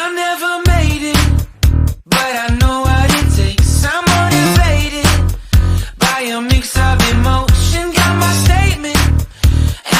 I never made it, but I know what it takes. I'm motivated by a mix of emotion. Got my statement,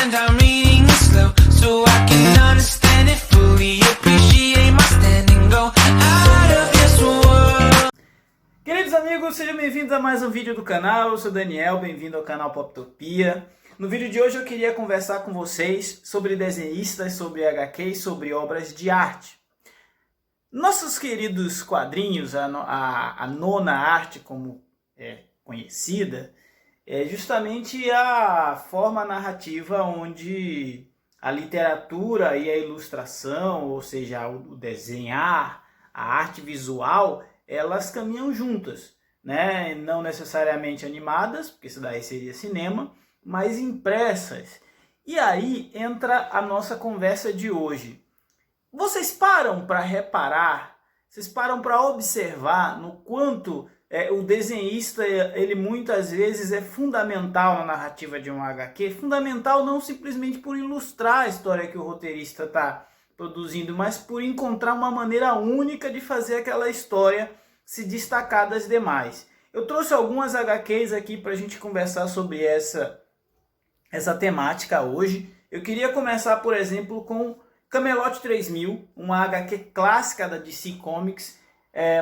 and I'm reading it slow, so I can understand it fully. Appreciate my standing, go out of this world. Queridos amigos, sejam bem-vindos a mais um vídeo do canal. Eu sou o Daniel, bem-vindo ao canal Poptopia. No vídeo de hoje eu queria conversar com vocês sobre desenhistas, sobre HQ, sobre obras de arte. Nossos queridos quadrinhos, a nona arte como é conhecida, é justamente a forma narrativa onde a literatura e a ilustração, ou seja, o desenhar, a arte visual, elas caminham juntas, né? Não necessariamente animadas, porque isso daí seria cinema, mas impressas. E aí entra a nossa conversa de hoje. Vocês param para reparar, vocês param para observar no quanto o desenhista, ele muitas vezes é fundamental na narrativa de um HQ, fundamental não simplesmente por ilustrar a história que o roteirista está produzindo, mas por encontrar uma maneira única de fazer aquela história se destacar das demais. Eu trouxe algumas HQs aqui para a gente conversar sobre essa temática hoje. Eu queria começar, por exemplo, com Camelot 3000, uma HQ clássica da DC Comics,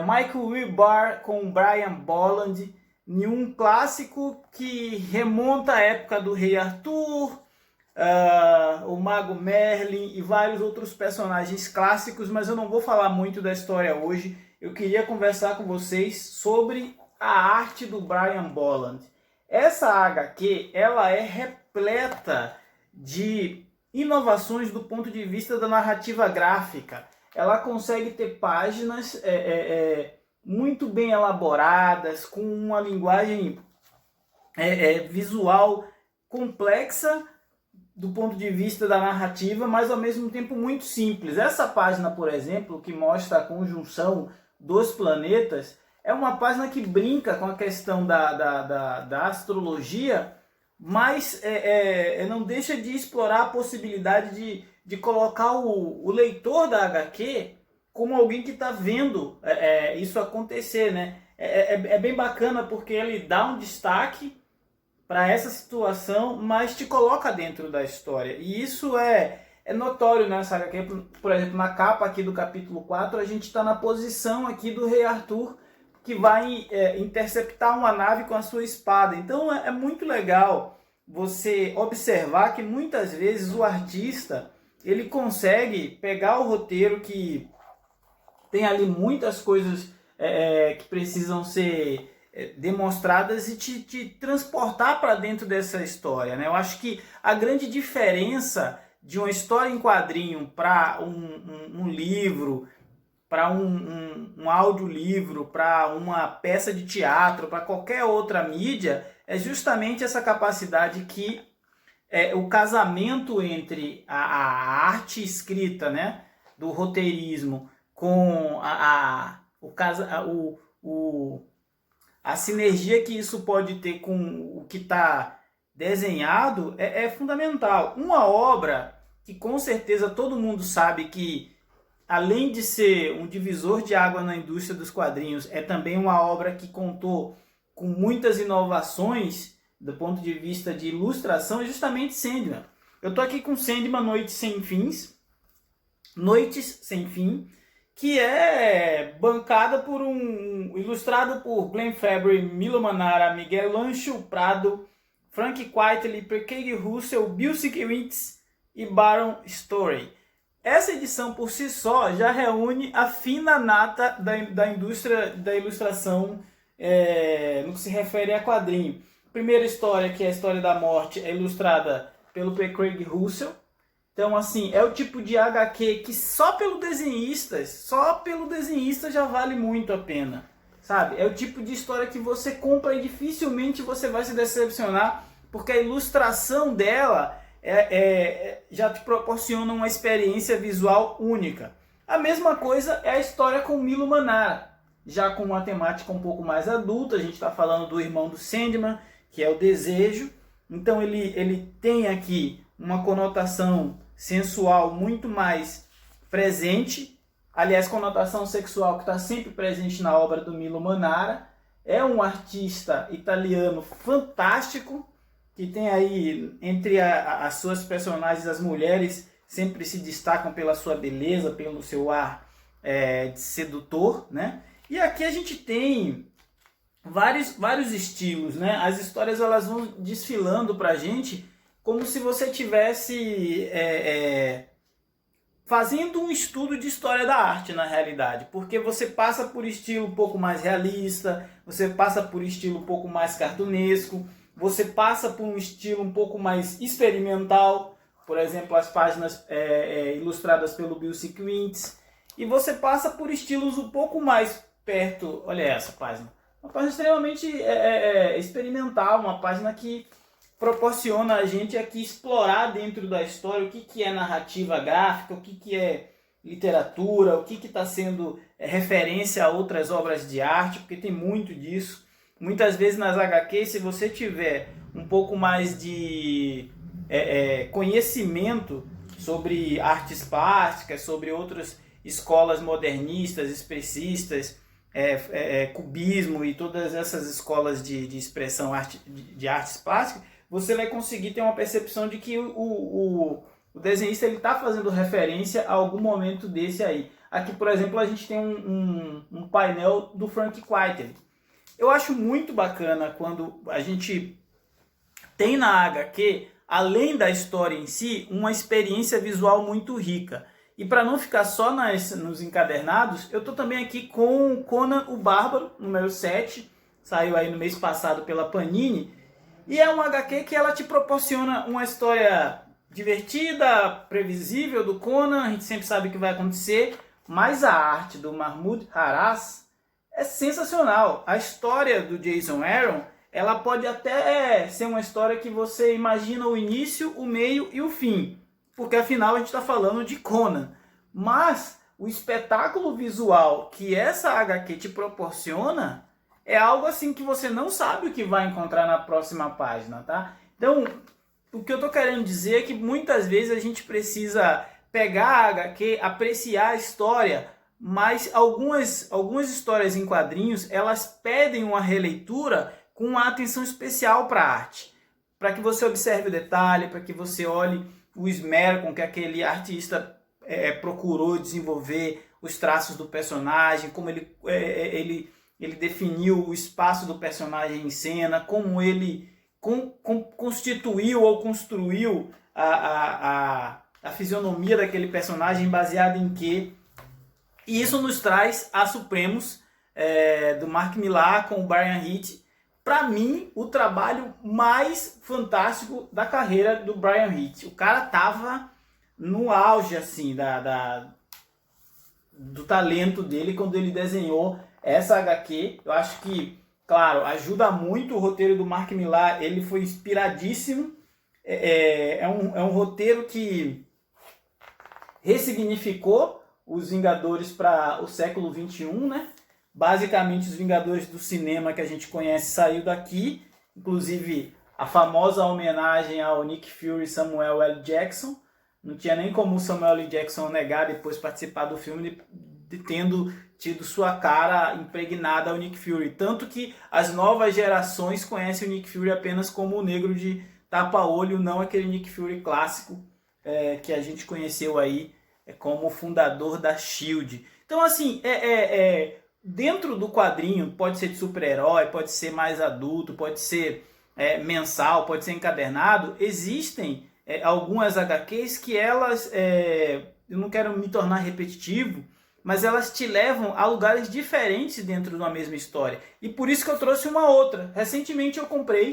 Michael Wilbur com Brian Bolland, em um clássico que remonta à época do Rei Arthur, o Mago Merlin e vários outros personagens clássicos, mas eu não vou falar muito da história hoje. Eu queria conversar com vocês sobre a arte do Brian Bolland. Essa HQ, ela é repleta de inovações do ponto de vista da narrativa gráfica. Ela consegue ter páginas muito bem elaboradas, com uma linguagem visual complexa do ponto de vista da narrativa, mas ao mesmo tempo muito simples. Essa página, por exemplo, que mostra a conjunção dos planetas, é uma página que brinca com a questão da astrologia, mas não deixa de explorar a possibilidade de colocar o leitor da HQ como alguém que está vendo isso acontecer, né? É bem bacana porque ele dá um destaque para essa situação, mas te coloca dentro da história. E isso é notório nessa HQ. Por exemplo, na capa aqui do capítulo 4, a gente está na posição aqui do Rei Arthur, que vai interceptar uma nave com a sua espada. Então é muito legal você observar que muitas vezes o artista ele consegue pegar o roteiro que tem ali muitas coisas que precisam ser demonstradas e te transportar para dentro dessa história, né? Eu acho que a grande diferença de uma história em quadrinho para um livro, para um audiolivro, para uma peça de teatro, para qualquer outra mídia, é justamente essa capacidade que o casamento entre a arte escrita, né, do roteirismo, com a sinergia que isso pode ter com o que está desenhado é fundamental. Uma obra que com certeza todo mundo sabe que, além de ser um divisor de água na indústria dos quadrinhos, é também uma obra que contou com muitas inovações do ponto de vista de ilustração, é justamente Sandman. Eu estou aqui com Sandman Noites Sem Fim, que é bancada por ilustrado por Glenn Fabry, Milo Manara, Miguel Ancho Prado, Frank Quitely, Craig Russell, Bill Sienkiewicz e Baron Storey. Essa edição por si só já reúne a fina nata da indústria da ilustração no que se refere a quadrinho. A primeira história, que é a história da morte, é ilustrada pelo P. Craig Russell. Então, assim, é o tipo de HQ que só pelo desenhista já vale muito a pena, sabe? É o tipo de história que você compra e dificilmente você vai se decepcionar, porque a ilustração dela já te proporciona uma experiência visual única. A mesma coisa é a história com Milo Manara, já com uma temática um pouco mais adulta. A gente está falando do irmão do Sandman, que é o Desejo. Então ele tem aqui uma conotação sensual muito mais presente, aliás, conotação sexual que está sempre presente na obra do Milo Manara. É um artista italiano fantástico, que tem aí, entre as suas personagens, as mulheres sempre se destacam pela sua beleza, pelo seu ar de sedutor, né? E aqui a gente tem vários estilos, né? As histórias elas vão desfilando pra gente como se você tivesse fazendo um estudo de história da arte, na realidade, porque você passa por estilo um pouco mais realista, você passa por estilo um pouco mais cartunesco, você passa por um estilo um pouco mais experimental, por exemplo, as páginas ilustradas pelo Bill Sienkiewicz, e você passa por estilos um pouco mais perto, olha essa página, uma página extremamente experimental, uma página que proporciona a gente aqui explorar dentro da história o que é narrativa gráfica, o que é literatura, o que está sendo referência a outras obras de arte, porque tem muito disso. Muitas vezes nas HQs, se você tiver um pouco mais de conhecimento sobre artes plásticas, sobre outras escolas modernistas, expressistas, cubismo e todas essas escolas de expressão de artes plásticas, você vai conseguir ter uma percepção de que o desenhista está fazendo referência a algum momento desse aí. Aqui, por exemplo, a gente tem um painel do Frank Quitely. Eu acho muito bacana quando a gente tem na HQ, além da história em si, uma experiência visual muito rica. E para não ficar só nos encadernados, eu estou também aqui com Conan o Bárbaro, número 7, saiu aí no mês passado pela Panini, e é uma HQ que ela te proporciona uma história divertida, previsível do Conan, a gente sempre sabe o que vai acontecer, mas a arte do Mahmoud Haras é sensacional. A história do Jason Aaron, ela pode até ser uma história que você imagina o início, o meio e o fim, porque afinal a gente está falando de Conan. Mas o espetáculo visual que essa HQ te proporciona é algo assim que você não sabe o que vai encontrar na próxima página, tá? Então, o que eu tô querendo dizer é que muitas vezes a gente precisa pegar a HQ, apreciar a história, mas algumas histórias em quadrinhos, elas pedem uma releitura com uma atenção especial para a arte, para que você observe o detalhe, para que você olhe o esmero com que aquele artista procurou desenvolver os traços do personagem, como ele definiu o espaço do personagem em cena, como ele constituiu ou construiu a fisionomia daquele personagem baseado em quê. E isso nos traz a Supremos, do Mark Millar com o Brian Hitch. Para mim, o trabalho mais fantástico da carreira do Brian Hitch. O cara tava no auge assim, do talento dele quando ele desenhou essa HQ. Eu acho que, claro, ajuda muito o roteiro do Mark Millar. Ele foi inspiradíssimo. É um roteiro que ressignificou os Vingadores para o século XXI, né? Basicamente, os Vingadores do cinema que a gente conhece saiu daqui. Inclusive, a famosa homenagem ao Nick Fury e Samuel L. Jackson. Não tinha nem como o Samuel L. Jackson negar depois participar do filme de tendo tido sua cara impregnada ao Nick Fury. Tanto que as novas gerações conhecem o Nick Fury apenas como o negro de tapa-olho, não aquele Nick Fury clássico que a gente conheceu aí como fundador da SHIELD. Então, assim, dentro do quadrinho, pode ser de super-herói, pode ser mais adulto, pode ser mensal, pode ser encadernado, existem algumas HQs que elas, eu não quero me tornar repetitivo, mas elas te levam a lugares diferentes dentro de uma mesma história. E por isso que eu trouxe uma outra. Recentemente eu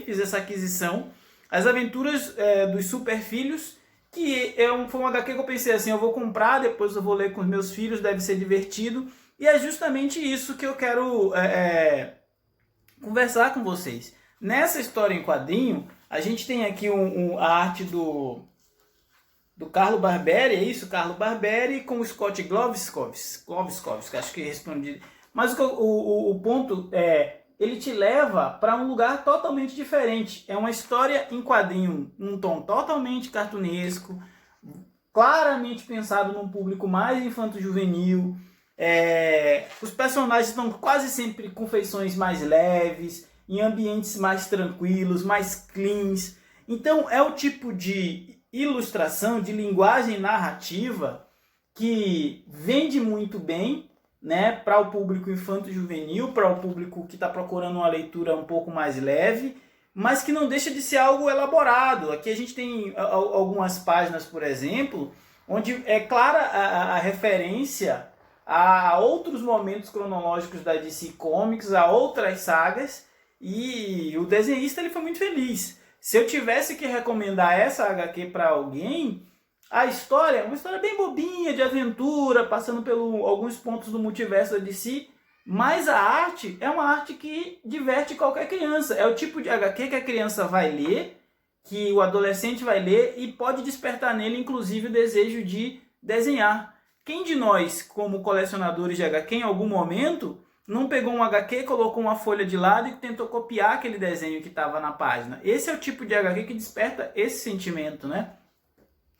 fiz essa aquisição, As Aventuras dos Super Filhos, que foi uma HQ que eu pensei assim, eu vou comprar, depois eu vou ler com os meus filhos, deve ser divertido. E é justamente isso que eu quero conversar com vocês. Nessa história em quadrinho, a gente tem aqui a arte do Carlo Barberi, é isso? Carlo Barberi com o Scott Glovskovski, acho que respondi. Mas o ponto ele te leva para um lugar totalmente diferente. É uma história em quadrinho, um tom totalmente cartunesco, claramente pensado num público mais infanto-juvenil. Os personagens estão quase sempre com feições mais leves, em ambientes mais tranquilos, mais cleans. Então é o tipo de ilustração, de linguagem narrativa que vende muito bem, né, para o público infanto-juvenil, para o público que está procurando uma leitura um pouco mais leve, mas que não deixa de ser algo elaborado. Aqui a gente tem algumas páginas, por exemplo, onde é clara a referência a outros momentos cronológicos da DC Comics, a outras sagas, e o desenhista ele foi muito feliz. Se eu tivesse que recomendar essa HQ para alguém, a história é uma história bem bobinha, de aventura, passando por alguns pontos do multiverso da DC, mas a arte é uma arte que diverte qualquer criança. É o tipo de HQ que a criança vai ler, que o adolescente vai ler e pode despertar nele, inclusive, o desejo de desenhar. Quem de nós, como colecionadores de HQ, em algum momento, não pegou um HQ, colocou uma folha de lado e tentou copiar aquele desenho que estava na página? Esse é o tipo de HQ que desperta esse sentimento, né?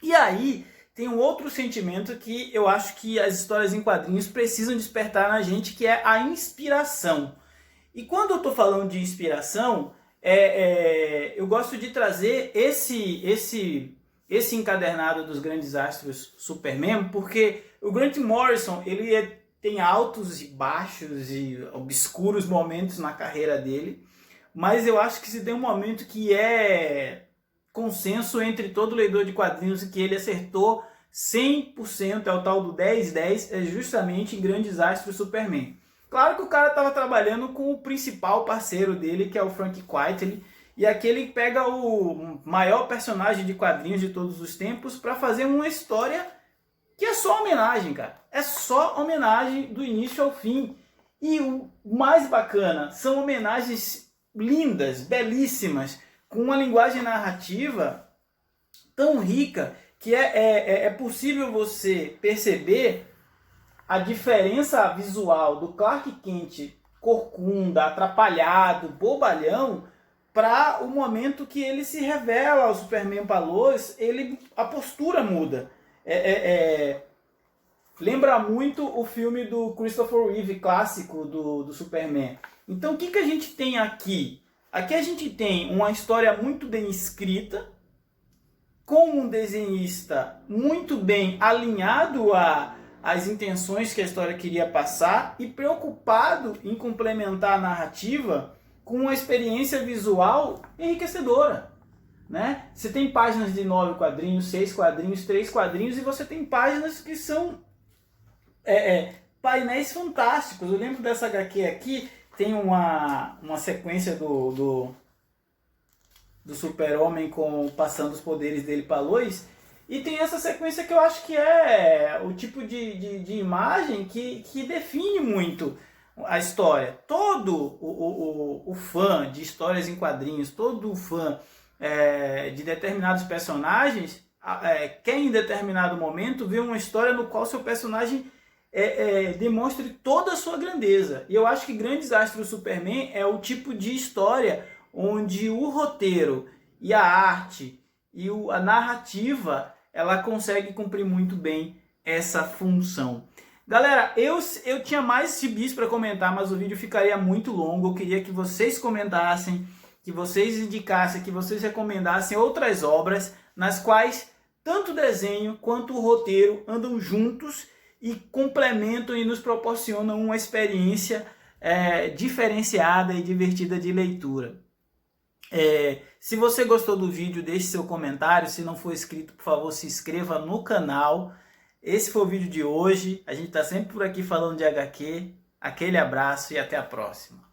E aí, tem um outro sentimento que eu acho que as histórias em quadrinhos precisam despertar na gente, que é a inspiração. E quando eu estou falando de inspiração, eu gosto de trazer esse encadernado dos Grandes Astros Superman, porque o Grant Morrison, ele tem altos e baixos e obscuros momentos na carreira dele, mas eu acho que se tem um momento que é consenso entre todo leitor de quadrinhos e que ele acertou 100%, é o tal do 10-10, é justamente em Grandes Astros Superman. Claro que o cara estava trabalhando com o principal parceiro dele, que é o Frank Quitely, e aqui ele pega o maior personagem de quadrinhos de todos os tempos para fazer uma história que é só homenagem, cara. É só homenagem do início ao fim. E o mais bacana, são homenagens lindas, belíssimas, com uma linguagem narrativa tão rica que é possível você perceber a diferença visual do Clark Kent corcunda, atrapalhado, bobalhão, para o momento que ele se revela ao Superman para Lois, a postura muda. Lembra muito o filme do Christopher Reeve, clássico do Superman. Então o que a gente tem aqui? Aqui a gente tem uma história muito bem escrita, com um desenhista muito bem alinhado às intenções que a história queria passar e preocupado em complementar a narrativa com uma experiência visual enriquecedora, né? Você tem páginas de 9 quadrinhos, 6 quadrinhos, 3 quadrinhos, e você tem páginas que são painéis fantásticos. Eu lembro dessa HQ aqui, tem uma sequência do Super-Homem passando os poderes dele para Lois, e tem essa sequência que eu acho que é o tipo de imagem que define muito a história. Todo o fã de histórias em quadrinhos, todo o fã de determinados personagens quer em determinado momento ver uma história no qual seu personagem demonstre toda a sua grandeza. E eu acho que Grandes Astros Superman é o tipo de história onde o roteiro e a arte e a narrativa ela consegue cumprir muito bem essa função. Galera, eu tinha mais gibis para comentar, mas o vídeo ficaria muito longo. Eu queria que vocês comentassem, que vocês indicassem, que vocês recomendassem outras obras nas quais tanto o desenho quanto o roteiro andam juntos e complementam e nos proporcionam uma experiência diferenciada e divertida de leitura. Se você gostou do vídeo, deixe seu comentário. Se não for inscrito, por favor, se inscreva no canal. Esse foi o vídeo de hoje. A gente está sempre por aqui falando de HQ. Aquele abraço e até a próxima.